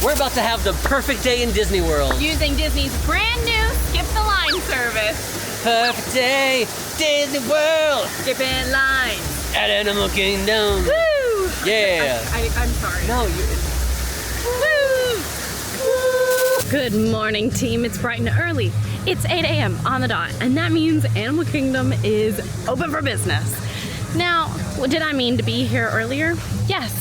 We're about to have the perfect day in Disney World. Using Disney's brand new Skip the Line service. Perfect day, Disney World. Skipping lines. At Animal Kingdom. Woo! Yeah. I'm sorry. No, Woo! Good morning, team. It's bright and early. It's 8 a.m. on the dot, and that means Animal Kingdom is open for business. Now, did I mean to be here earlier? Yes.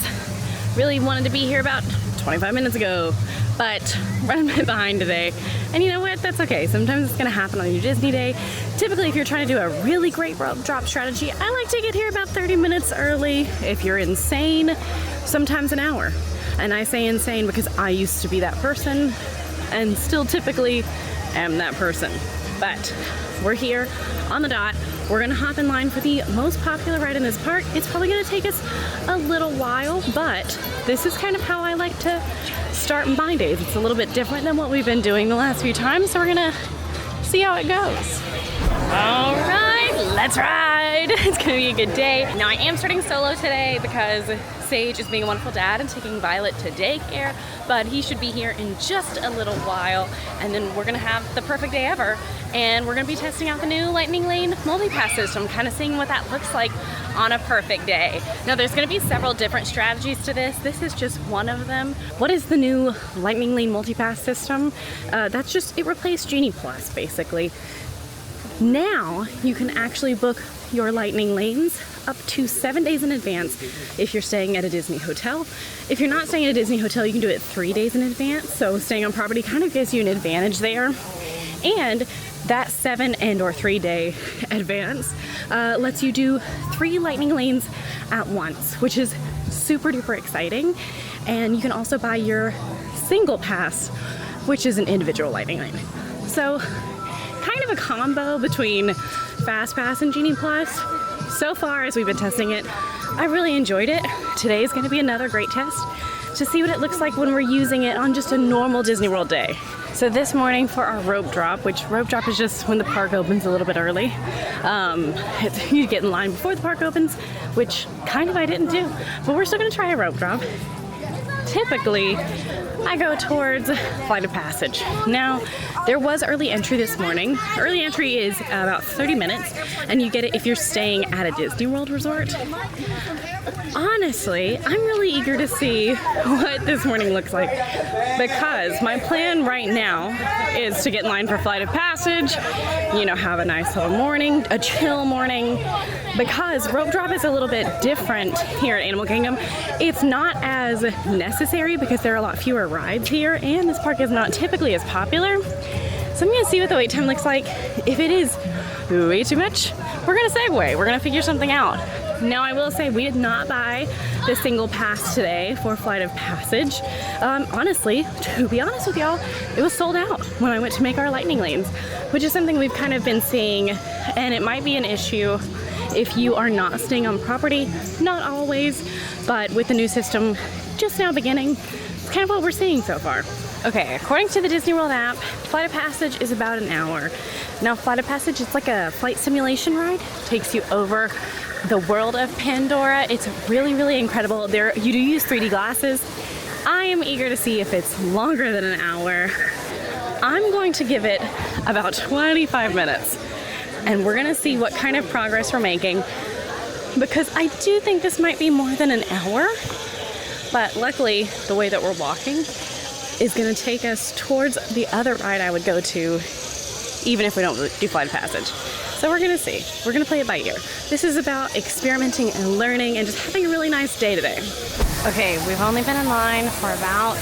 Really wanted to be here about 25 minutes ago, but running a bit behind today. And you know what? That's okay. Sometimes it's gonna happen on your Disney day. Typically, if you're trying to do a really great rope drop strategy, I like to get here about 30 minutes early. If you're insane, sometimes an hour. And I say insane because I used to be that person and still typically am that person. But we're here on the dot. We're gonna hop in line for the most popular ride in this park. It's probably gonna take us a little while, but this is kind of how I like to start my days. It's a little bit different than what we've been doing the last few times, so we're gonna see how it goes. All right, let's ride. It's gonna be a good day. Now I am starting solo today because Sage is being a wonderful dad and taking Violet to daycare, but he should be here in just a little while, and then we're gonna have the perfect day ever, and we're gonna be testing out the new Lightning Lane multi-pass system, kind of seeing what that looks like on a perfect day. Now there's gonna be several different strategies to this. This is just one of them. What is the new Lightning Lane multi-pass system? That's just, it replaced Genie Plus basically. Now you can actually book your Lightning Lanes up to 7 days in advance if you're staying at a Disney hotel. If you're not staying at a Disney hotel, you can do it 3 days in advance. So staying on property kind of gives you an advantage there. And that 7 and or 3 day advance lets you do 3 Lightning Lanes at once, which is super duper exciting. And you can also buy your single pass, which is an individual Lightning Lane. So kind of a combo between Fast Pass and Genie Plus. So far as we've been testing it, I really enjoyed it. Today is going to be another great test to see what it looks like when we're using it on just a normal Disney World day. So this morning for our rope drop, which rope drop is just when the park opens a little bit early. You get in line before the park opens, which kind of I didn't do, but we're still going to try a rope drop. Typically, I go towards Flight of Passage. Now, there was early entry this morning. Early entry is about 30 minutes, and you get it if you're staying at a Disney World resort. Honestly, I'm really eager to see what this morning looks like, because my plan right now is to get in line for Flight of Passage, have a nice little morning, a chill morning, because rope drop is a little bit different here at Animal Kingdom. It's not as necessary because there are a lot fewer rides here, and this park is not typically as popular. So I'm gonna see what the wait time looks like. If it is way too much, we're gonna segue. We're gonna figure something out. Now I will say we did not buy the single pass today for Flight of Passage. Honestly, to be honest with y'all, it was sold out when I went to make our Lightning Lanes, which is something we've kind of been seeing, and it might be an issue if you are not staying on property. Not always, but with the new system just now beginning, it's kind of what we're seeing so far. Okay, according to the Disney World app, Flight of Passage is about an hour. Now, Flight of Passage, it's like a flight simulation ride. It takes you over the world of Pandora. It's really, really incredible. You do use 3D glasses. I am eager to see if it's longer than an hour. I'm going to give it about 25 minutes, and we're gonna see what kind of progress we're making, because I do think this might be more than an hour, but luckily the way that we're walking is gonna take us towards the other ride I would go to even if we don't do Flight of Passage. So we're gonna see. We're gonna play it by ear. This is about experimenting and learning and just having a really nice day today. Okay, we've only been in line for about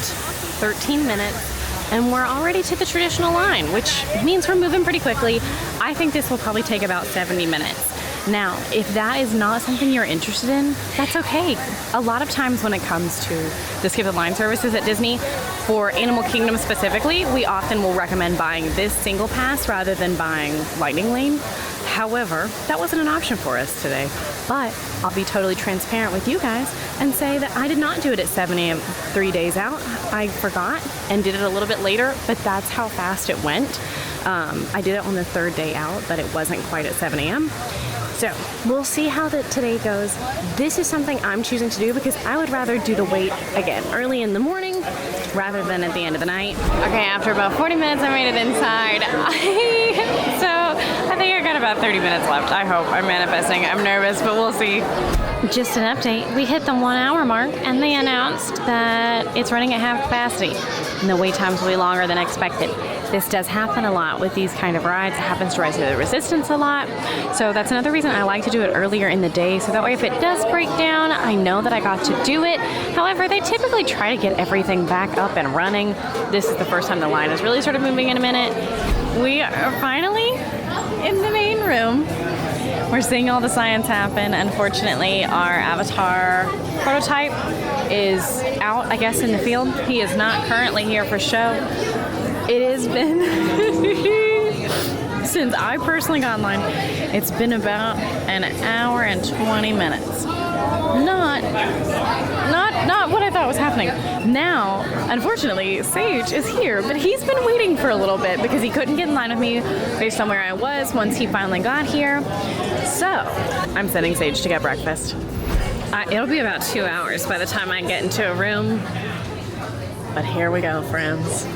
13 minutes, and we're already to the traditional line, which means we're moving pretty quickly. I think this will probably take about 70 minutes. Now, if that is not something you're interested in, that's okay. A lot of times when it comes to the skip the line services at Disney, for Animal Kingdom specifically, we often will recommend buying this single pass rather than buying Lightning Lane. However, that wasn't an option for us today. But I'll be totally transparent with you guys and say that I did not do it at 7 a.m. 3 days out. I forgot and did it a little bit later, but that's how fast it went. I did it on the 3rd day out, but it wasn't quite at 7 a.m. So we'll see how today goes. This is something I'm choosing to do because I would rather do the wait again early in the morning rather than at the end of the night. Okay, after about 40 minutes, I made it inside. So I think I got about 30 minutes left. I hope. I'm manifesting. I'm nervous, but we'll see. Just an update. We hit the 1 hour mark and they announced that it's running at half capacity and the wait times will be longer than expected. This does happen a lot with these kind of rides. It happens to rise to the resistance a lot. So that's another reason I like to do it earlier in the day. So that way if it does break down, I know that I got to do it. However, they typically try to get everything back up and running. This is the first time the line has really started moving in a minute. We are finally in the main room. We're seeing all the science happen. Unfortunately, our Avatar prototype is out, I guess, in the field. He is not currently here for show. It has been, since I personally got in line, it's been about an hour and 20 minutes. Not what I thought was happening. Now, unfortunately, Sage is here, but he's been waiting for a little bit because he couldn't get in line with me based on where I was once he finally got here. So, I'm sending Sage to get breakfast. It'll be about 2 hours by the time I get into a room. But here we go, friends.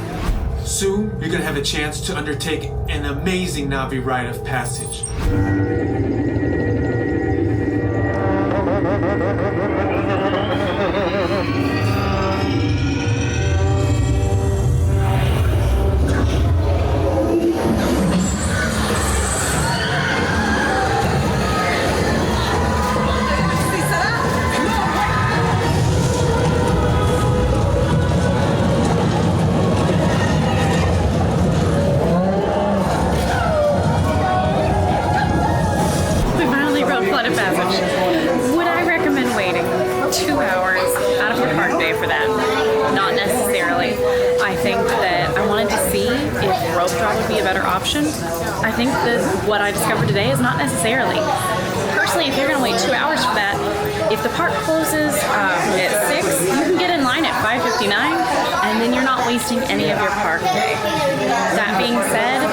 Soon, you're gonna have a chance to undertake an amazing Navi rite of passage. I think that what I discovered today is not necessarily. Personally, if you're going to wait 2 hours for that, if the park closes at 6, you can get in line at 5:59, and then you're not wasting any of your park day. That being said,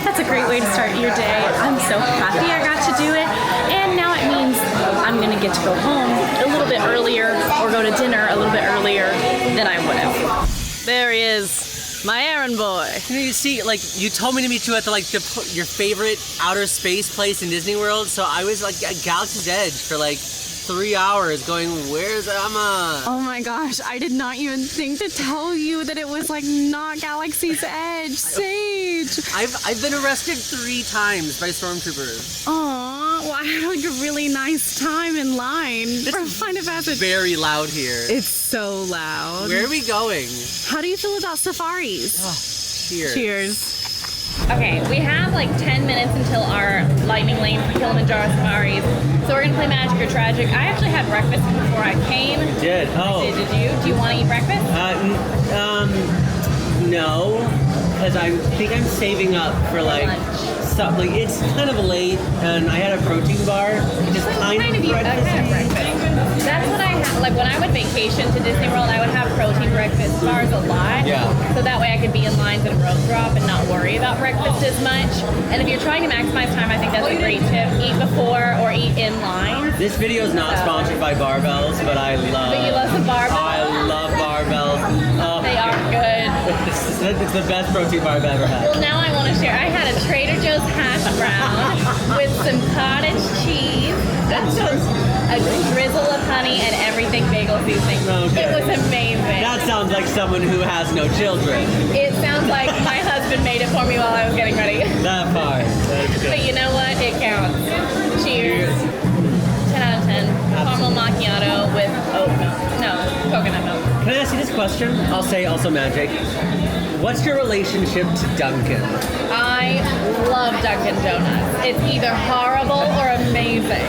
that's a great way to start your day. I'm so happy I got to do it, and now it means I'm going to get to go home a little bit earlier or go to dinner a little bit earlier than I would have. There he is. My errand boy. You see, like, you told me to meet you at your favorite outer space place in Disney World, so I was like at Galaxy's Edge for like 3 hours going, where's Emma? Oh my gosh, I did not even think to tell you that it was like not Galaxy's Edge. Sage! I've been arrested 3 times by stormtroopers. Aw, well I had like a really nice time in line for Flight of Passage. Very loud here. It's so loud. Where are we going? How do you feel about safaris? Oh, cheers. Cheers. Okay, we have like 10 minutes until our lightning lane for Kilimanjaro safaris. So we're gonna play Magic or Tragic. I actually had breakfast before I came. You did? Oh. Did you? Do you want to eat breakfast? No, because I think I'm saving up for like stuff. Like it's kind of late, and I had a protein bar, which is kind of breakfast. That's what I have. Like when I would vacation to Disney World, I would have protein breakfast bars a lot. Yeah. So that way I could be in lines at a rope drop and not worry about breakfast as much. And if you're trying to maximize time, I think that's a great tip. Eat before or eat in line. This video is not sponsored by barbells, but I love. But you love the barbells? I love barbells. Oh, they are good. It's the best protein bar I've ever had. Well, now I want to share. I had a Trader Joe's hash brown with some cottage cheese. That sounds a drizzle of honey and everything bagel seasoning. Okay. It was amazing. That sounds like someone who has no children. It sounds like my husband made it for me while I was getting ready. That part. That's good. But you know what? It counts. Cheers. 10 out of 10. Caramel macchiato with oat milk. No, coconut milk. Can I ask you this question? I'll say also magic. What's your relationship to Dunkin'? I love Dunkin' Donuts. It's either horrible or amazing.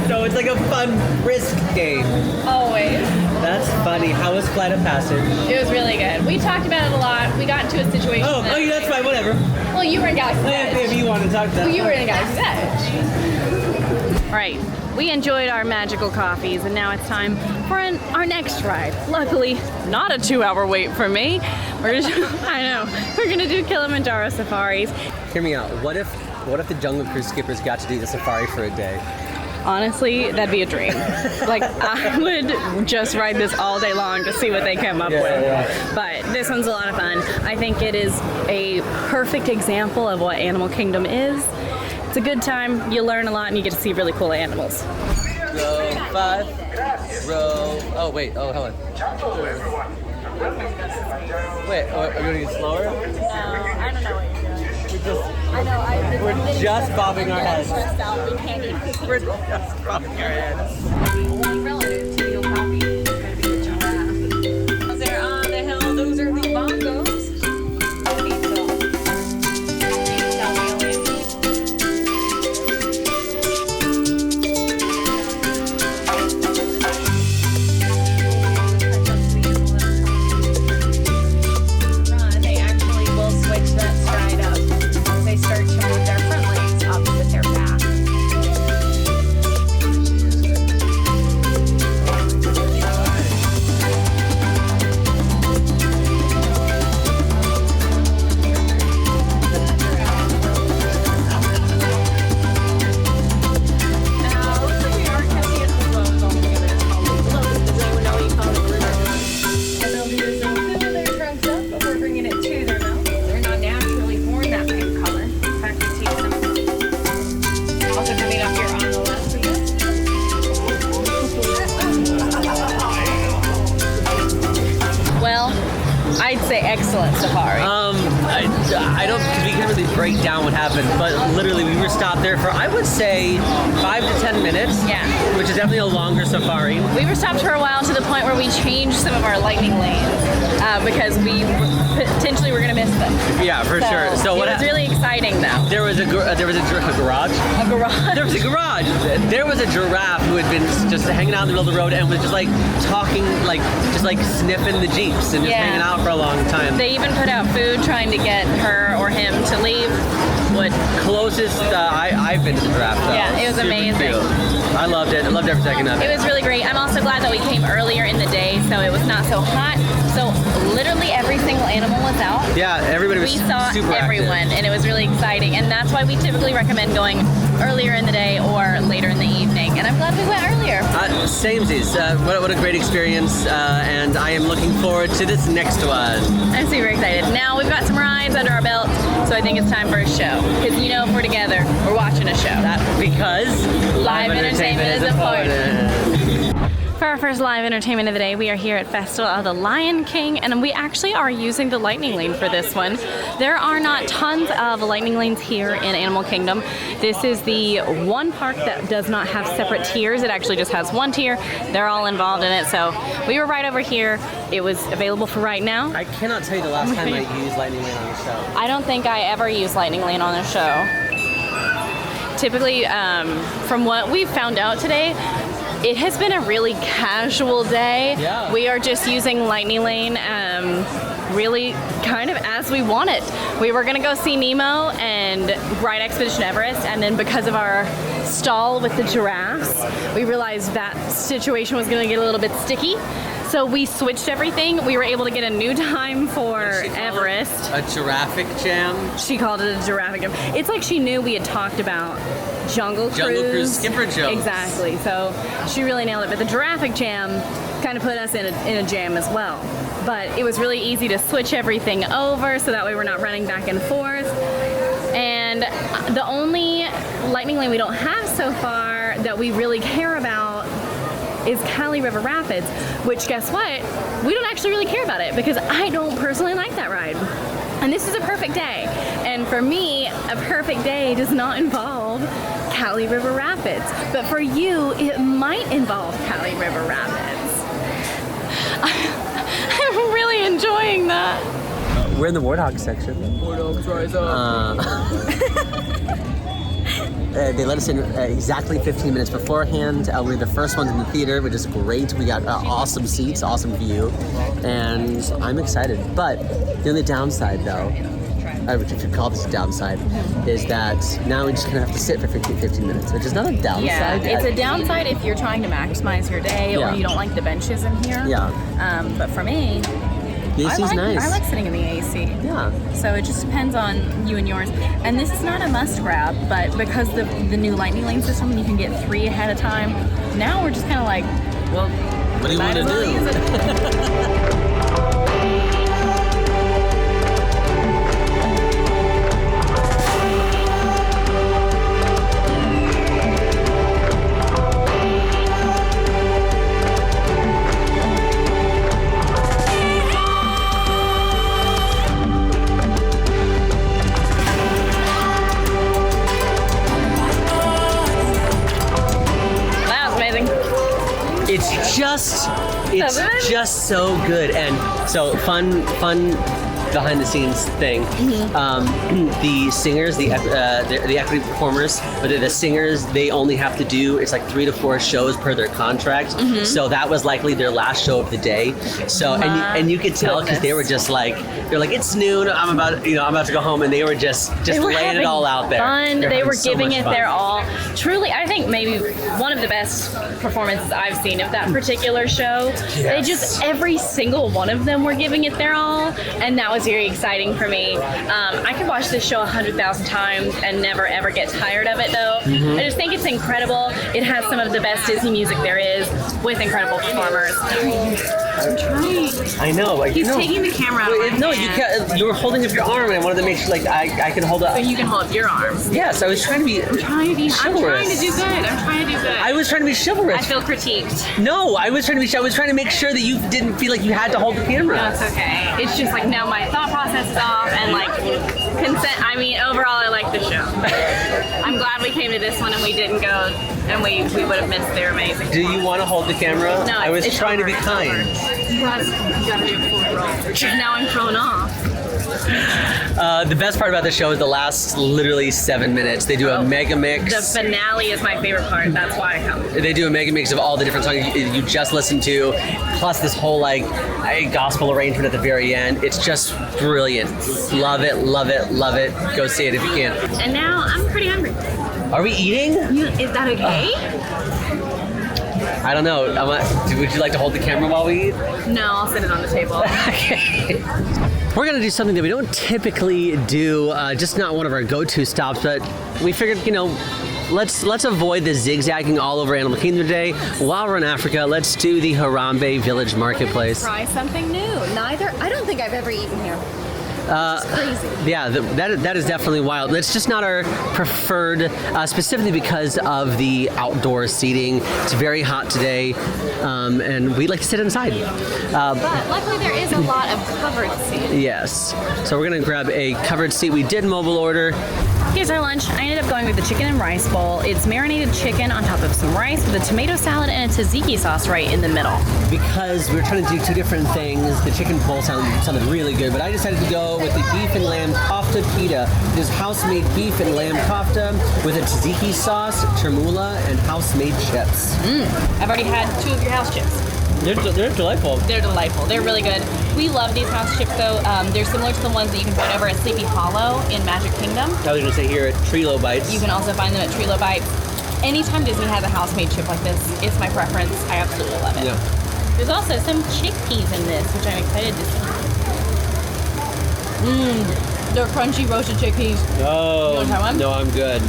So it's like a fun risk game. Always. That's funny. How was Flight of Passage? It was really good. We talked about it a lot. We got into a situation. Oh, yeah, that's fine. Whatever. Well, you were in Galaxy's Edge. If you want to talk to that. Well, you were in Galaxy's Edge. Right. We enjoyed our magical coffees, and now it's time for our next ride. Luckily, not a 2-hour wait for me. I know. We're gonna do Kilimanjaro safaris. Hear me out. What if the Jungle Cruise skippers got to do the safari for a day? Honestly, that'd be a dream. Like, I would just ride this all day long to see what they come up with. Yeah. But this one's a lot of fun. I think it is a perfect example of what Animal Kingdom is. It's a good time, you learn a lot, and you get to see really cool animals. Row 5. Row. Oh, wait. Oh, hold on. Wait, are we going to get slower? No, I don't know what you're doing. We're just bobbing our heads. We can't even. We're just bobbing our heads. Relative to your copy is going to be the giraffe. They're on the hill. Those are the bongos. They actually will switch that stride up. They start to move their front legs opposite their back. I'd say excellent safari. I don't, because we can't really break down what happened, but literally we were stopped there for, I would say, 5 to 10 minutes. Yeah. Which is definitely a longer safari. We were stopped for a while to the point where we changed some of our lightning lanes because we potentially were going to miss them. Yeah, for sure. So it was really exciting, though. There was a garage. A garage. There was a garage. There was a giraffe who had been just hanging out in the middle of the road and was just like talking, like just like sniffing the jeeps and just hanging out for a long time. They even put out food trying to get her or him to leave. What closest I've been to the giraffe, though. Yeah, it was Super amazing. cute. I loved it. I loved every second of it. It was really great. I'm also glad that we came earlier in the day, so it was not so hot. So literally every single animal was out. Yeah, everybody was We saw super everyone, active. and it was really exciting. And that's why we typically recommend going earlier in the day or later in the evening. And I'm glad we went earlier. Samesies. What a great experience, and I am looking forward to this next one. I'm super excited. Now we've got some rides under our belt, so I think it's time for a show. Because you know, if we're together, we're watching a show. Because live entertainment is important. For our first live entertainment of the day, we are here at Festival of the Lion King, and we actually are using the lightning lane for this one. There are not tons of lightning lanes here in Animal Kingdom. This is the one park that does not have separate tiers. It actually just has one tier. They're all involved in it, so we were right over here. It was available for right now. I cannot tell you the last time I used Lightning Lane on the show. I don't think I ever used lightning lane on a show. Typically, from what we found out today, it has been a really casual day. Yeah. We are just using lightning lane really kind of as we want it. We were gonna go see Nemo and ride Expedition Everest, and then because of our stall with the giraffes, we realized that situation was gonna get a little bit sticky. So we switched everything. We were able to get a new time for Everest. A giraffic jam. She called it a giraffe jam. It's like she knew we had talked about Jungle Cruise skipper jokes. Exactly. So she really nailed it. But the giraffic jam kind of put us in a jam as well. But it was really easy to switch everything over so that way we're not running back and forth. And the only lightning lane we don't have so far that we really care about is Kali River Rapids, which guess what? We don't actually really care about it because I don't personally like that ride. And this is a perfect day. And for me, a perfect day does not involve Kali River Rapids. But for you, it might involve Kali River Rapids. I'm really enjoying that. We're in the Warthog section. Warthogs rise up. They let us in exactly 15 minutes beforehand. We were the first ones in the theater, which is great. We got awesome seats, awesome view, and I'm excited. But the only downside, though, which if you call this a downside, is that now we just kind of have to sit for 15 minutes, which is not a downside. Yeah, it's a downside if you're trying to maximize your day or Yeah. you don't like the benches in here. Yeah. But for me, The AC's nice. I like sitting in the AC. Yeah. So it just depends on you and yours. And this is not a must grab, but because the new Lightning Lane system, you can get 3 ahead of time. Now we're just kind of like, well, What do you want to do? Use it. It's just so good. And so fun behind the scenes thing. The singers, the equity performers, but the singers, they only have to do, it's like 3 to 4 shows per their contract. So that was likely their last show of the day. So and you could tell because they were just like, they're like, it's noon, I'm about to go home, and they were just laying it all out there. Fun. They were giving it fun. their all. Truly, I think maybe one of the best performances I've seen of that particular show. Yes. They just, every single one of them were giving it their all, and that was very exciting for me. I could watch this show 100,000 times and never ever get tired of it though. I just think it's incredible. It has some of the best Disney music there is with incredible performers. I'm trying. I know. He's taking the camera out of my No, hand. you were holding up your arm, and I wanted to make sure like I could hold up. So you can hold up your arms. Yes, I was trying to be I'm trying to do good. I was trying to be chivalrous. I feel critiqued. No, I was trying to make sure that you didn't feel like you had to hold the camera. No, it's okay. It's just like now my thought process is off and like consent. I mean, overall, I like the show. I'm glad we came to this one and we didn't go and we would have missed their amazing. Do you want to hold the camera? No, I was it's trying over. to be It's kind. over. You gotta do a full roll. Because now I'm thrown off. The best part about the show is the last literally 7 minutes. They do a mega mix. The finale is my favorite part. That's why I come. They do a mega mix of all the different songs you just listened to, plus this whole like gospel arrangement at the very end. It's just brilliant. Love it, love it, love it. Go see it if you can. And now I'm pretty hungry. Are we eating? Is that okay? I don't know. Would you like to hold the camera while we eat? No, I'll sit it on the table. Okay. We're gonna do something that we don't typically do, just not one of our go-to stops, but we figured, let's avoid the zigzagging all over Animal Kingdom today. While we're in Africa, let's do the Harambe Village Marketplace. Try something new. I don't think I've ever eaten here. It's crazy. Yeah, that is definitely wild. It's just not our preferred, specifically because of the outdoor seating. It's very hot today, and we like to sit inside. But luckily there is a lot of covered seating. Yes. So we're gonna grab a covered seat. We did mobile order. Here's our lunch. I ended up going with the chicken and rice bowl. It's marinated chicken on top of some rice with a tomato salad and a tzatziki sauce right in the middle. Because we were trying to do 2 different things, the chicken bowl sounded really good, but I decided to go with the beef and lamb kofta pita. It is house-made beef and lamb kofta with a tzatziki sauce, chermoula, and house-made chips. I've already had 2 of your house chips. They're delightful. They're delightful. They're really good. We love these house chips though. They're similar to the ones that you can find over at Sleepy Hollow in Magic Kingdom. I was gonna say here at Trilo Bites. You can also find them at Trilo Bites. Anytime Disney has a house-made chip like this, it's my preference. I absolutely love it. Yeah. There's also some chickpeas in this, which I'm excited to see. They're crunchy roasted chickpeas. Oh, You wanna try one? no, I'm good.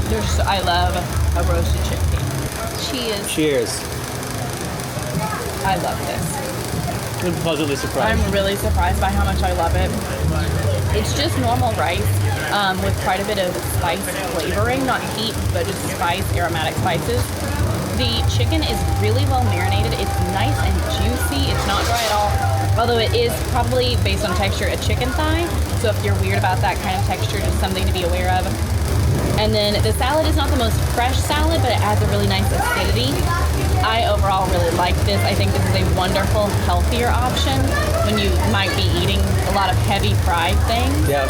I love a roasted chickpea. Cheers. Cheers. I love this. I'm pleasantly surprised. I'm really surprised by how much I love it. It's just normal rice with quite a bit of spice flavoring, not heat, but just spice, aromatic spices. The chicken is really well marinated. It's nice and juicy. It's not dry at all, although it is probably, based on texture, a chicken thigh. So if you're weird about that kind of texture, just something to be aware of. And then the salad is not the most fresh salad, but it adds a really nice acidity. I overall really like this. I think this is a wonderful, healthier option when you might be eating a lot of heavy fried things. Yeah.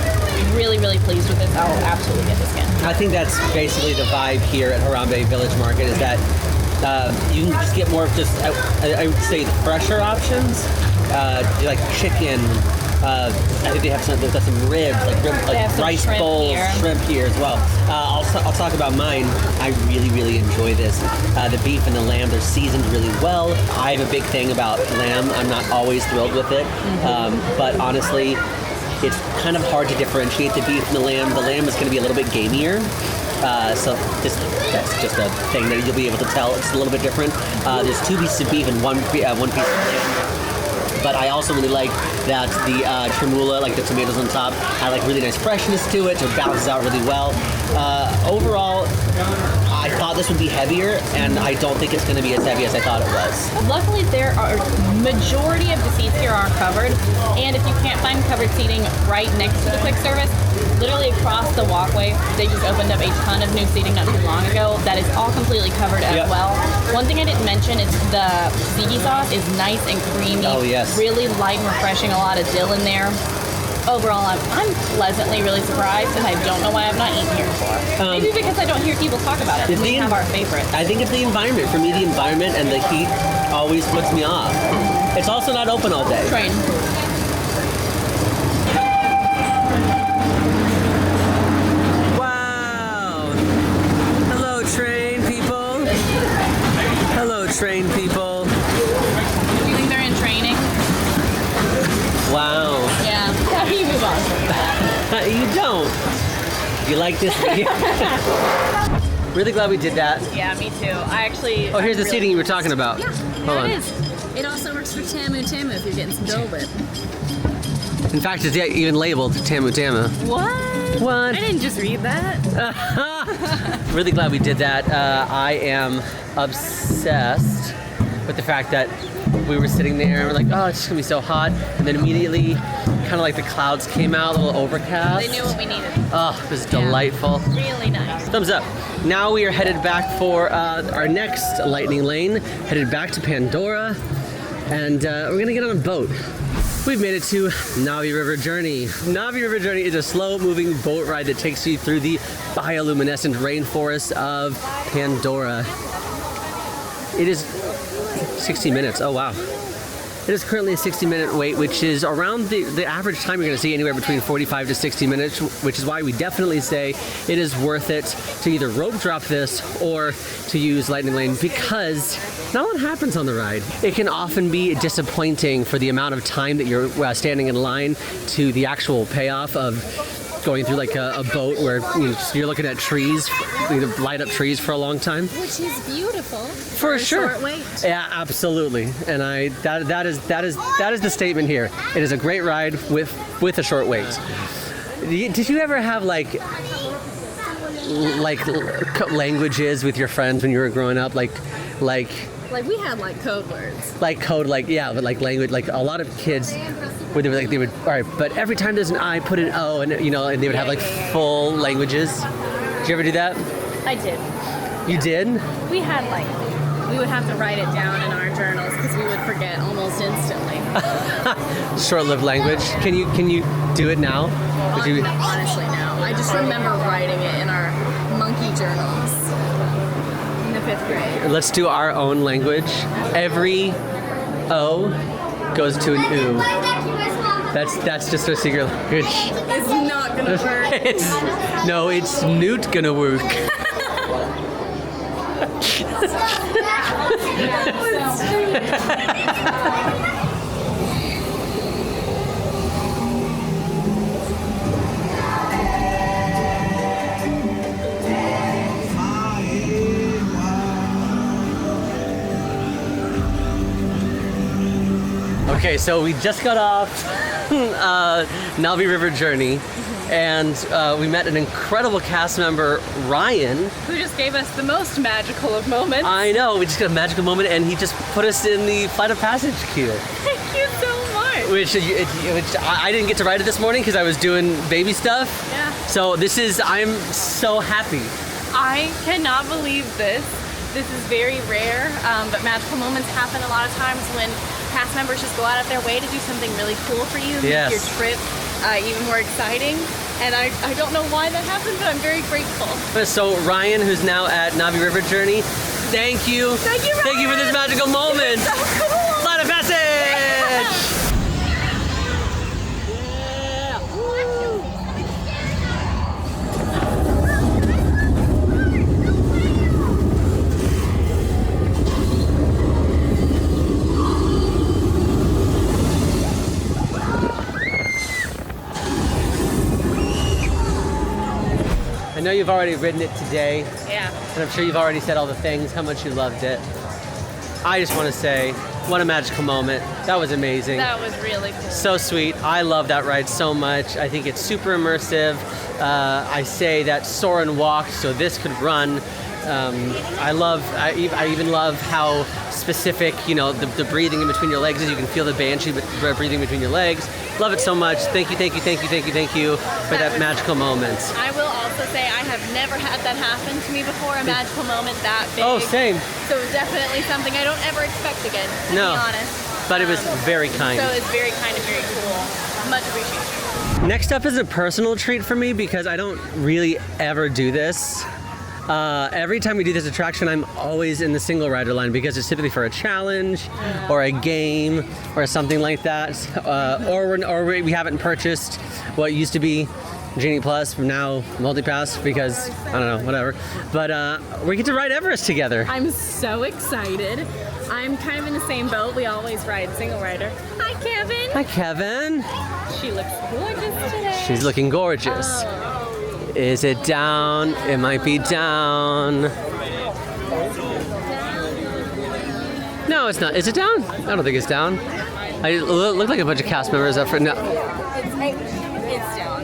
Really, really pleased with this. I'll absolutely get this again. I think that's basically the vibe here at Harambe Village Market is that you can just get more of just, I would say, the fresher options, like chicken, I think they've got some ribs, like some rice shrimp bowls, here. shrimp here as well. I'll talk about mine. I really enjoy this. The beef and the lamb, they're seasoned really well. I have a big thing about lamb. I'm not always thrilled with it, but honestly, it's kind of hard to differentiate the beef and the lamb. The lamb is going to be a little bit gamier. So that's just a thing that you'll be able to tell. It's a little bit different. There's 2 pieces of beef and one piece of lamb. But I also really like that the tremula, like the tomatoes on top, had like really nice freshness to it, so it balances out really well. Overall, I thought this would be heavier, and I don't think it's going to be as heavy as I thought it was. Luckily, there are majority of the seats here are covered, and if you can't find covered seating right next to the quick service, literally across the walkway, they just opened up a ton of new seating not too long ago that is all completely covered as well. One thing I didn't mention is the tzatziki sauce is nice and creamy. Oh, yes. Really light and refreshing, a lot of dill in there. Overall, I'm pleasantly really surprised, and I don't know why I've not eaten here before. Maybe because I don't hear people talk about it. We have our favorites. I think it's the environment. For me, the environment and the heat always puts me off. It's also not open all day. Train. Wow. Hello, train people. Hello, train people. Do you think they're in training? Wow. Yeah. How do you move on? You don't. You like this video? Really glad we did that. Yeah, me too. I actually. Oh, here's the seating you were talking about. Yeah, Hold on. it is. It also works for Tamu Tamu if you're getting some Dole Whip. In fact, it's even labeled Tamu Tamu. What? What? I didn't just read that. Really glad we did that. I am obsessed with the fact that we were sitting there and we're like, oh, it's just gonna be so hot. And then immediately, kind of like the clouds came out, a little overcast. They knew what we needed. Oh, it was delightful. Really nice. Thumbs up. Now we are headed back for our next lightning lane, headed back to Pandora, and we're gonna get on a boat. We've made it to Navi River Journey. Navi River Journey is a slow-moving boat ride that takes you through the bioluminescent rainforest of Pandora. It is 60 minutes. Oh, wow. It is currently a 60-minute wait, which is around the average time you're going to see anywhere between 45 to 60 minutes, which is why we definitely say it is worth it to either rope drop this or to use Lightning Lane, because not a lot happens on the ride. It can often be disappointing for the amount of time that you're standing in line to the actual payoff of going through like a boat where you're looking at trees, light up trees for a long time. Which is beautiful. For sure. Short wait. Yeah, absolutely. And that is the statement here. It is a great ride with a short wait. Did you ever have like languages with your friends when you were growing up? Like we had like code words. Like code, like, yeah, but like language, like a lot of kids would they would, all right, but every time there's an I, put an O, and and they would have like full languages. Did you ever do that? I did. You did? We had we would have to write it down in our journals because we would forget almost instantly. Short-lived language. Can you do it now? Honestly, no. I just remember writing it in our monkey journals in the 5th grade. Let's do our own language. Every O goes to an U. That's just a secret language. It's not gonna work. It's Newt gonna work. Okay, so we just got off Navi River Journey, and we met an incredible cast member, Ryan. Who just gave us the most magical of moments. I know, we just got a magical moment, and he just put us in the Flight of Passage queue. Thank you so much. Which I didn't get to ride it this morning because I was doing baby stuff. Yeah. So I'm so happy. I cannot believe this. This is very rare, but magical moments happen a lot of times when cast members just go out of their way to do something really cool for you, Yes. make your trip even more exciting. And I don't know why that happened, but I'm very grateful. So Ryan, who's now at Navi River Journey, thank you. Thank you, Ryan. Thank you for this magical moment. So cool. Flight of Passage! know you've already ridden it today, Yeah. and I'm sure you've already said all the things, how much you loved it. I just want to say, what a magical moment. That was amazing. That was really cool. So sweet. I love that ride so much. I think it's super immersive. I say that Soren walked, so this could run. I even love how specific, the breathing in between your legs is. You can feel the banshee breathing between your legs. Love it so much. Thank you for that magical moment. I will also say I have never had that happen to me before, a magical moment that big. Oh, same. So definitely something I don't ever expect again, to No. be honest. But it was very kind. So it's very kind and very cool. Much appreciated. Next up is a personal treat for me because I don't really ever do this. Every time we do this attraction, I'm always in the single rider line because it's typically for a challenge or a game or something like that. Or we haven't purchased what used to be Genie Plus, now Multipass, because, I don't know, whatever. But we get to ride Everest together. I'm so excited. I'm kind of in the same boat. We always ride single rider. Hi, Kevin. Hi, Kevin. She looks gorgeous today. She's looking gorgeous. Is it down? It might be down. No, it's not. Is it down? I don't think it's down. It looked like a bunch of cast members up for no.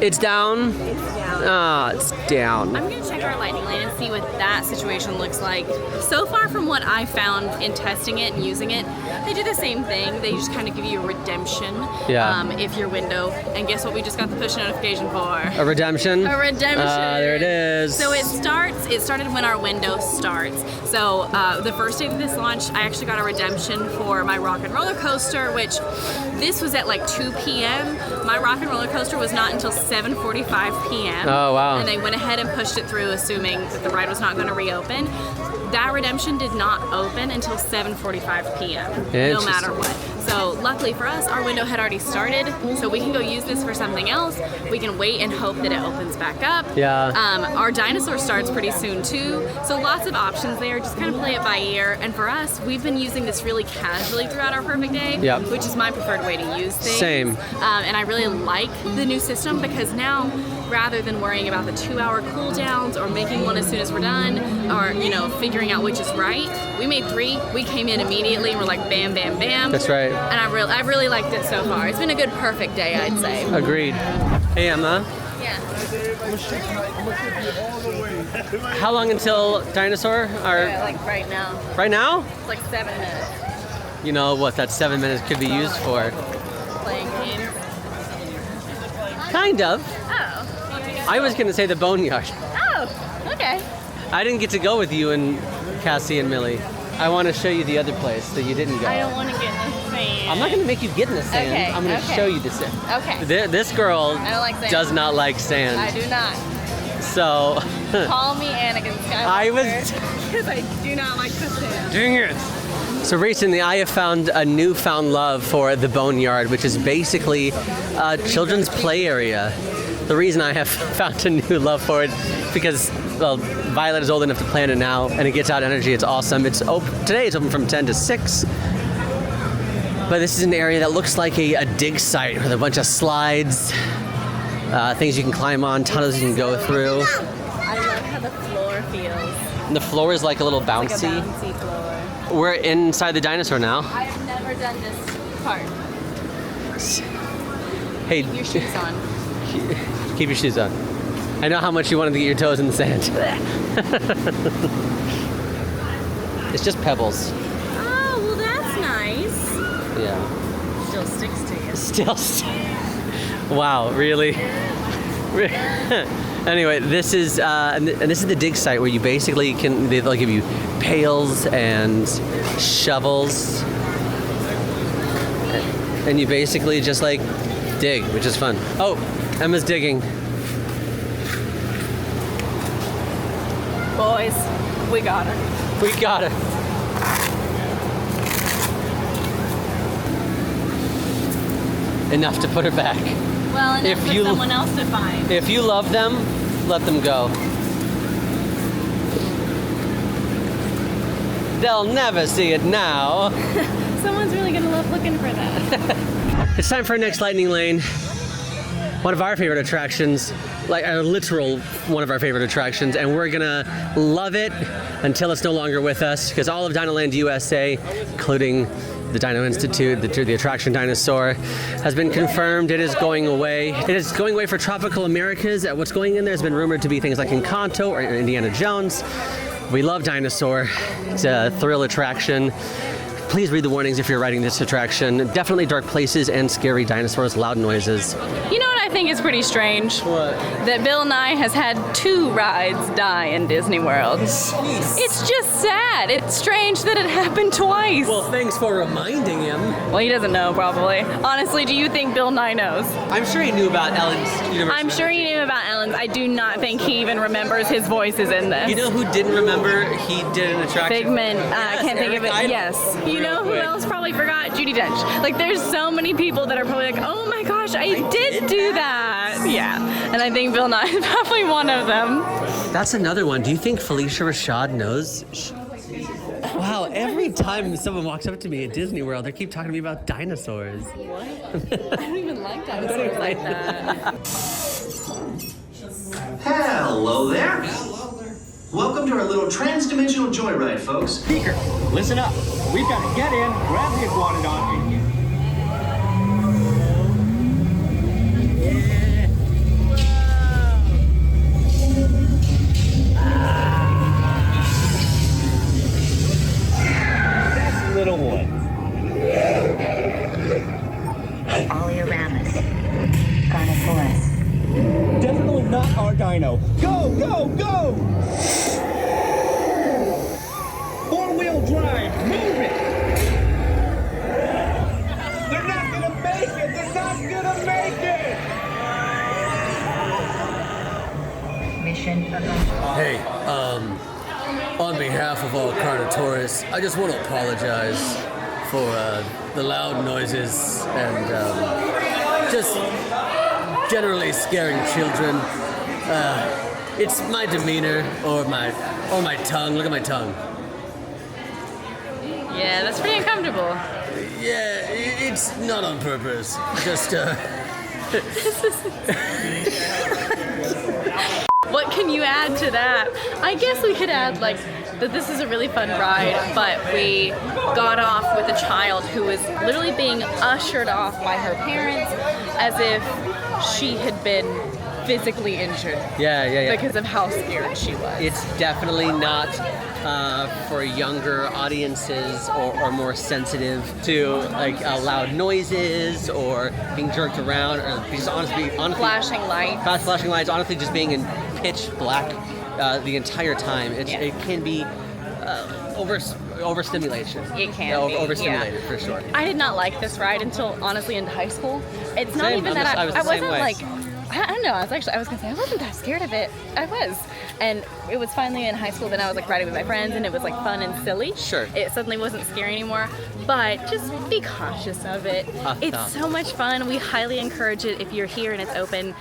It's down. It's down. Ah, it's down. I'm gonna check our lightning lane and see what that situation looks like. So far from what I found in testing it and using it, they do the same thing. They just kind of give you a redemption if your window. And guess what we just got the push notification for? A redemption? A redemption. There it is. So it started when our window starts. So the first day of this launch, I actually got a redemption for my rock and roller coaster, which this was at like 2 p.m. My rock and roller coaster was not until 7:45 p.m. Oh, wow. And they went ahead and pushed it through, assuming that the ride was not going to reopen. That redemption did not open until 7:45 p.m. No matter what. So luckily for us, our window had already started, so we can go use this for something else. We can wait and hope that it opens back up. Yeah. Our dinosaur starts pretty soon too, so lots of options there. Just kind of play it by ear. And for us, we've been using this really casually throughout our perfect day, which is my preferred way to use things. Same. And I really like the new system because now, rather than worrying about the 2-hour cooldowns or making one as soon as we're done, or figuring out which is right, we made 3. We came in immediately and we're like bam, bam, bam. That's right. And I've really liked it so far. It's been a good perfect day, I'd say. Agreed. Hey, Emma. Yeah. How long until dinosaur? Like right now. Right now? It's like 7 minutes. You know what that 7 minutes could be used for? Playing games. Kind of. Oh. I was gonna say the Boneyard. Oh, okay. I didn't get to go with you and Cassie and Millie. I want to show you the other place that you didn't go. I don't want to get in the sand. I'm not going to make you get in the sand. Okay, I'm going to show you the sand. Okay. This girl I don't like sand. does not like sand. I do not. So. Call me Anakin Skywalker. I was. Because I do not like the sand. Dang it. So recently I have found a newfound love for the Boneyard, which is basically a children's play area. The reason I have found a new love for it is because, well, Violet is old enough to plan it now, and it gets out energy. It's awesome. It's open today. It's open from 10 to 6. But this is an area that looks like a dig site with a bunch of slides, things you can climb on, tunnels you can go through. I love how the floor feels. And the floor is like a little bouncy. Like a bouncy floor. We're inside the dinosaur now. I have never done this part. Hey, Keep your shoes on. Keep your shoes on. I know how much you wanted to get your toes in the sand. It's just pebbles. Oh, well that's nice. Yeah. Still sticks to you. Still. Wow, really? Anyway, this is and this is the dig site where you basically they'll give you pails and shovels, and you basically just like dig, which is fun. Oh, Emma's digging. Boys, we got her. We got her. Enough to put her back. Well, and If for you- someone else to find. If you love them, let them go. They'll never see it now. Someone's really gonna love looking for that. It's time for our next lightning lane. one of our favorite attractions, like a literal one of our favorite attractions, and we're gonna love it until it's no longer with us, because all of Dinoland USA, including the Dino Institute, the attraction Dinosaur, has been confirmed. It is going away. It is going away for Tropical Americas. What's going in there has been rumored to be things like Encanto or Indiana Jones. We love Dinosaur. It's a thrill attraction. Please read the warnings if you're riding this attraction. Definitely dark places and scary dinosaurs, loud noises. You know what I think is pretty strange? What? That Bill Nye has had 2 rides die in Disney World. Jeez. It's just sad. It's strange that it happened twice. Well, thanks for reminding him. Well, he doesn't know, probably. Honestly, do you think Bill Nye knows? I'm sure he knew about Ellen's Universe. I'm sure he knew about Ellen's. I do not think he even remembers his voice is in this. You know who didn't remember he did an attraction? Figment. I can't think of it. Eric Idle. Yes. You Real know who quick. else probably forgot? Judi Dench. Like, there's so many people that are probably like, oh my gosh, I did do that. Yeah. And I think Bill Nye is probably one of them. That's another one. Do you think Felicia Rashad knows? Wow, every time someone walks up to me at Disney World, they keep talking to me about dinosaurs. What? I don't even like dinosaurs like that. Hello there. Welcome to our little trans-dimensional joyride, folks. Speaker, listen up. We've got to get in, grab the iguanodon, and little one. AllEars.net. Carnotaurus. Definitely not our dino. Go, go, go! Four-wheel drive, move it! They're not gonna make it! They're not gonna make it! Mission accomplished. Hey, on behalf of all Carnotaurus, I just want to apologize for the loud noises and just generally scaring children. It's my demeanor or my tongue. Look at my tongue. Yeah, that's pretty uncomfortable. Yeah, it's not on purpose. Just What can you add to that? I guess we could add like that this is a really fun ride, but we got off with a child who was literally being ushered off by her parents as if she had been physically injured yeah. because of how scared she was. It's definitely not for younger audiences or more sensitive to like loud noises or being jerked around or just honestly Flashing lights. flashing lights. Honestly, just being in pitch black the entire time. It can be overstimulation. It can be, overstimulated yeah. for sure. I did not like this ride until honestly into high school. It's not Same. even I that was the I same wasn't way. like I don't know. I was gonna say I wasn't that scared of it. I was, and it was finally in high school. Then I was like riding with my friends, and it was like fun and silly. Sure. It suddenly wasn't scary anymore. But just be cautious of it. It's so much fun. We highly encourage it if you're here and it's open.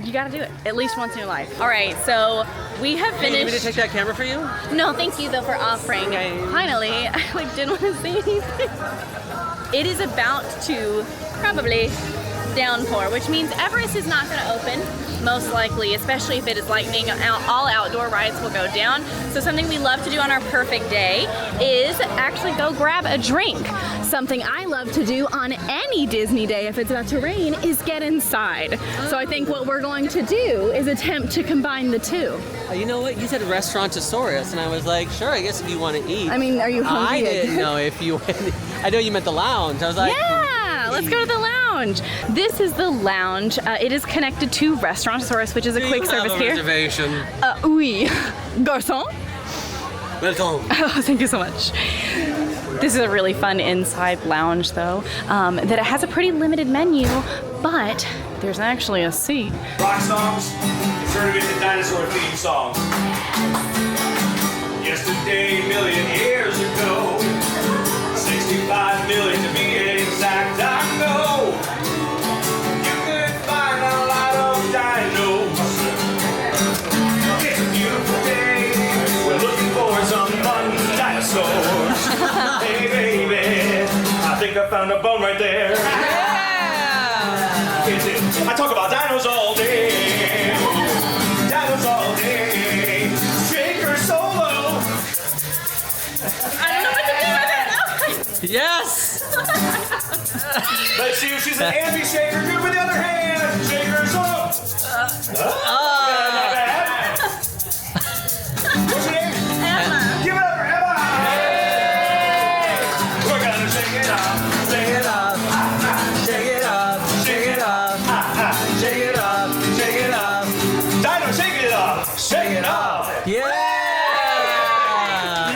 You gotta do it at least once in your life. All right, so we have Hey, you want me to finished. take that camera for you? No, thank you though for offering. Okay. Finally, I like didn't want to say anything. It is about to probably downpour, which means Everest is not going to open, most likely, especially if it is lightning. All outdoor rides will go down. So something we love to do on our perfect day is actually go grab a drink. Something I love to do on any Disney day if it's about to rain is get inside. So I think what we're going to do is attempt to combine the two. You know what? You said Restaurantosaurus, and I was like, sure, I guess if you want to eat. I mean, are you hungry? I didn't know if you. I know you meant the lounge. I was like, Yeah, let's go to the lounge. This is the lounge. It is connected to Restaurantosaurus, which is a quick service here. Reservation. Oui. Garçon. Welcome. Oh, thank you so much. This is a really fun inside lounge, though, that it has a pretty limited menu, but there's actually a seat. Rock songs, it's sure to get the dinosaur theme song. Yesterday, a million years ago, 65 million to be exact, I know. You could find a lot of dinos. It's a beautiful day, we're looking for some fun dinosaurs. Hey baby, I think I found a bone right there. is it? I talk about dinos all day. Dinos all day. Shaker solo. I don't know what to do with it. Yes! Let's see if she's an anti-shaker. Do it with the other hand. Shaker solo. Not bad. What's your name? Emma. Give it up for Emma. Hey! We're gonna shake it up. Shake it up. Shake it up, shake it up, shake it up, shake it up. Dino, shake it up. Shake it up. Yeah!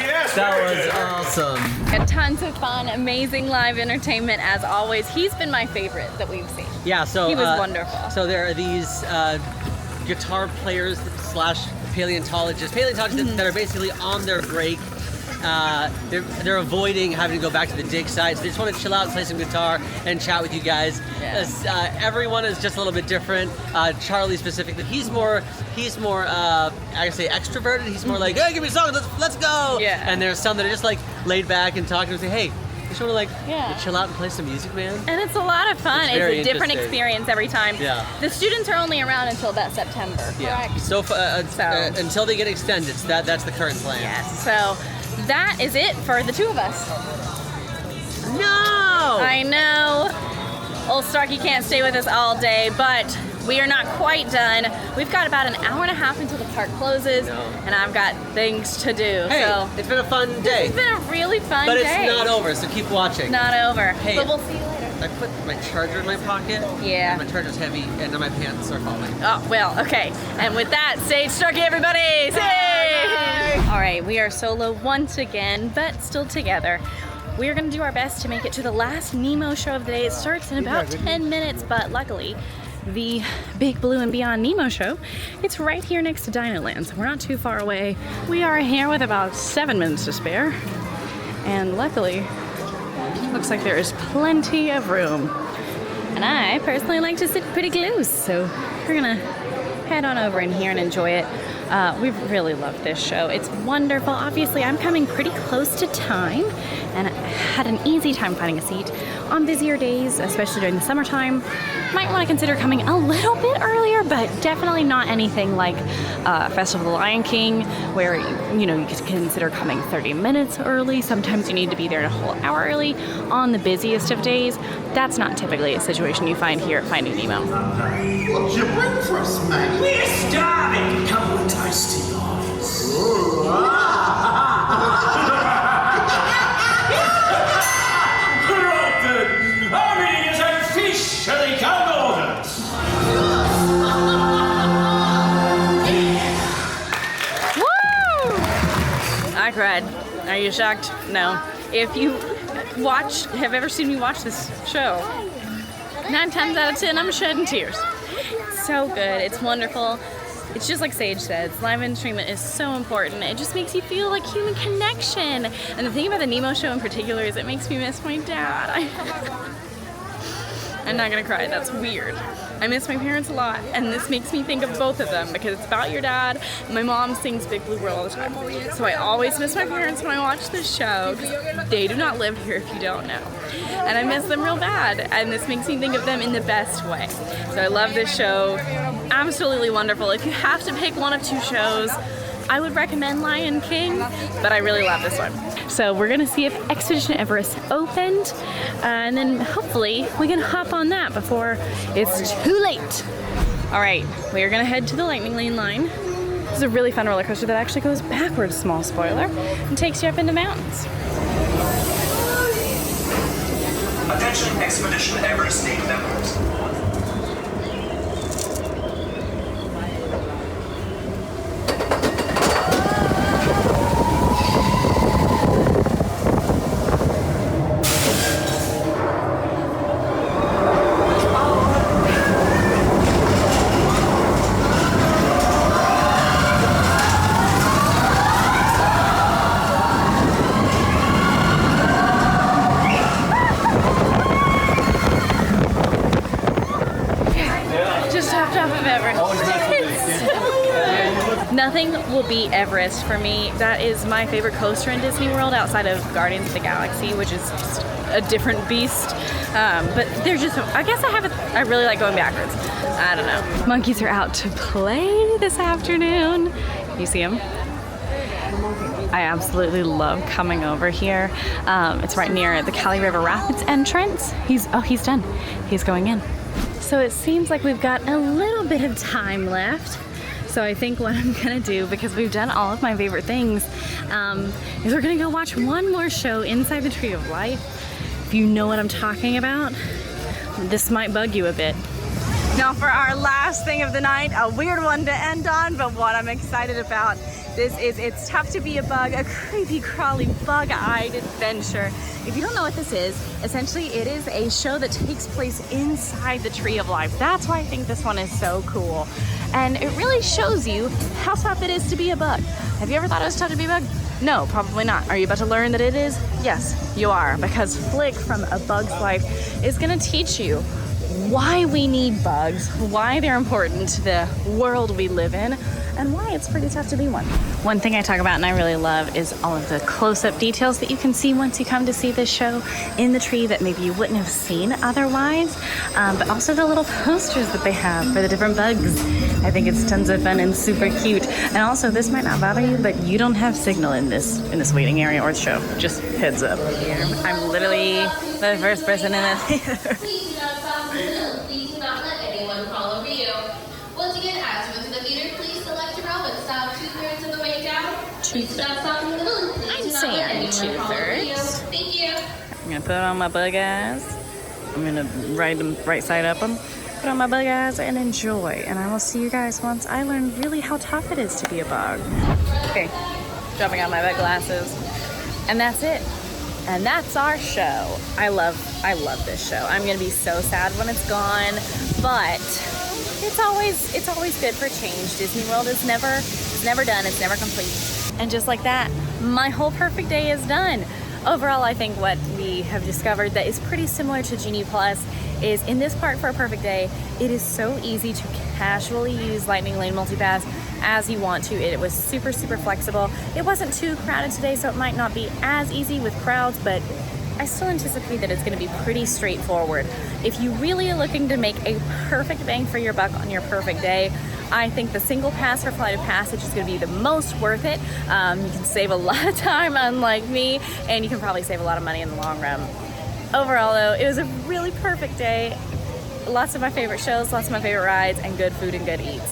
Yes, That very was good. awesome. Had tons of fun, amazing live entertainment as always. He's been my favorite that we've seen. Yeah, so He was wonderful. So there are these guitar players slash paleontologists that are basically on their break. They're avoiding having to go back to the dig site, so they just want to chill out and play some guitar and chat with you guys. Yeah. Everyone is just a little bit different. Charlie specifically, he's more I say extroverted. He's more like, hey, give me a song, let's go. Yeah. And there's some that are just like laid back and talking and say, hey, just want to like Yeah. chill out and play some music, man. And it's a lot of fun. It's It's very a different interesting. experience every time. Yeah. The students are only around until about September, correct? So, So- until they get extended, so that's the current plan. Yes. So that is it for the two of us. No. I know. Old Starkey can't stay with us all day, but we are not quite done. We've got about an hour and a half until the park closes, and I've got things to do. Hey, So it's been a fun day. it's been a really fun But day. it's not over, so keep watching. Not over. Hey. But we'll see you later. I put my charger in my pocket. Yeah. And my charger's heavy, and now my pants are falling. Oh, well, okay. And with that, Sage Starkey, everybody! Say! All right, we are solo once again, but still together. We're gonna do our best to make it to the last Nemo show of the day. It starts in about 10 minutes, but luckily, the Big Blue and Beyond Nemo show, it's right here next to Dino Land, so we're not too far away. We are here with about 7 minutes to spare, and luckily, looks like there is plenty of room. And I personally like to sit pretty close, so we're gonna head on over in here and enjoy it. We really love this show. It's wonderful. Obviously, I'm coming pretty close to time and I had an easy time finding a seat. On busier days, especially during the summertime, might want to consider coming a little bit earlier, but definitely not anything like Festival of the Lion King, where you could consider coming 30 minutes early. Sometimes you need to be there a whole hour early. On the busiest of days, that's not typically a situation you find here at Finding Nemo. What's your breakfast, man? We're starving. Come with us to the office. Right then. Our meeting is officially come to order. Woo! I cried. Are you shocked? No. If you have ever seen me watch this show, 9 times out of 10, I'm shedding tears. It's so good. It's wonderful. It's just like Sage says, live entertainment is so important. It just makes you feel like human connection. And the thing about the Nemo show in particular is it makes me miss my dad. I'm not gonna cry, that's weird. I miss my parents a lot, and this makes me think of both of them because it's about your dad. My mom sings Big Blue World all the time. So I always miss my parents when I watch this show because they do not live here if you don't know. And I miss them real bad, and this makes me think of them in the best way. So I love this show, absolutely wonderful. If you have to pick one of two shows, I would recommend Lion King, but I really love this one. So we're gonna see if Expedition Everest opened, and then hopefully we can hop on that before it's too late. All right, we are gonna head to the Lightning Lane line. This is a really fun roller coaster that actually goes backwards, small spoiler, and takes you up into mountains. Attention Expedition Everest team members. Just hopped off of Everest. It's so good. Nothing will beat Everest for me. That is my favorite coaster in Disney World outside of Guardians of the Galaxy, which is just a different beast. But they're just, I guess I really like going backwards. I don't know. Monkeys are out to play this afternoon. You see them? I absolutely love coming over here. It's right near the Kali River Rapids entrance. He's done. He's going in. So it seems like we've got a little bit of time left. So I think what I'm gonna do, because we've done all of my favorite things, is we're gonna go watch one more show inside the Tree of Life. If you know what I'm talking about, this might bug you a bit. Now for our last thing of the night, a weird one to end on, but what I'm excited about. This is It's Tough to Be a Bug, a creepy, crawly, bug-eyed adventure. If you don't know what this is, essentially it is a show that takes place inside the Tree of Life. That's why I think this one is so cool. And it really shows you how tough it is to be a bug. Have you ever thought it was tough to be a bug? No, probably not. Are you about to learn that it is? Yes, you are, because Flick from A Bug's Life is gonna teach you why we need bugs, why they're important to the world we live in, and why it's pretty tough to be one. One thing I talk about and I really love is all of the close-up details that you can see once you come to see this show in the tree that maybe you wouldn't have seen otherwise, but also the little posters that they have for the different bugs. I think it's tons of fun and super cute. And also, this might not bother you, but you don't have signal in this waiting area or the show. Just heads up. I'm literally the first person in the theater. Please do not stop for the Please do not let anyone crawl over you. Once again, as you enter the theater, please select your row and stop 2/3 of the way down. Please do not stop in the middle. And please do not let anyone crawl over you. Thank you. I'm gonna put on my bug eyes. I'm gonna ride them right side up them. Put on my bug eyes and enjoy. And I will see you guys once I learn really how tough it is to be a bug. Okay, dropping on my bug glasses. And that's it. And that's our show. I love this show. I'm gonna be so sad when it's gone, but it's always good for change. Disney World is never done, it's never complete. And just like that, my whole perfect day is done. Overall, I think what we have discovered that is pretty similar to Genie Plus is in this park for a perfect day, it is so easy to casually use Lightning Lane Multipass as you want to. It was super, super flexible. It wasn't too crowded today, so it might not be as easy with crowds, but I still anticipate that it's gonna be pretty straightforward. If you really are looking to make a perfect bang for your buck on your perfect day, I think the single pass for Flight of Passage is gonna be the most worth it. You can save a lot of time, unlike me, and you can probably save a lot of money in the long run. Overall though, it was a really perfect day. Lots of my favorite shows, lots of my favorite rides, and good food and good eats.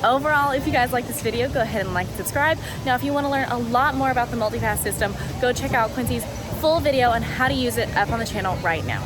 Overall, if you guys like this video, go ahead and like and subscribe. Now, if you want to learn a lot more about the multipass system, go check out Quincy's full video on how to use it up on the channel right now.